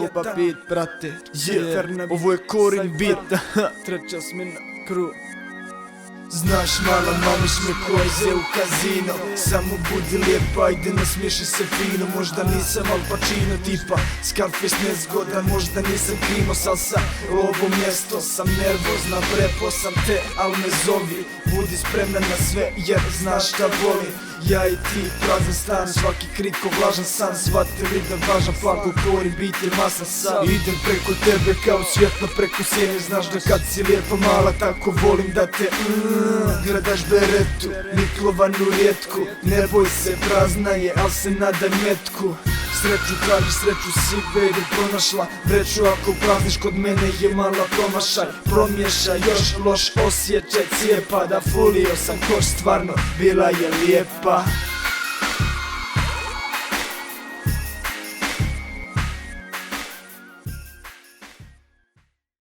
Jeba beat, brate. Ovo je Korin beat. Treća smjena, crew. Znaš mala mamiš me koje u kazino. Samo budi lijepa, ajde nasmiješi se fino. Možda nisam Al Pacino tipa Scarface nezgodan, možda nisam Krimos, al sam ovo mjesto sam nervozna, prepo sam te, al me zovi. Budi spremna na sve jer znaš šta voli. Ja i ti, prazan stan, svaki krik ko vlažan san. Shvatili da važan plan ko Korin beat je masan sam. Idem preko tebe kao svjetlo preko sjene. Znaš da kad si lijepa mala tako volim da te gledaš beretu, miklovanu rijetku. Ne boj se, prazna je, al se nadaj metku. Sreću traži, sreću si baby pronašla. Vreću ako prazniš kod mene je mala promašaj. Promješaj još loš osjećaj cijepa. Da fulio sam koš, stvarno bila je lijepa.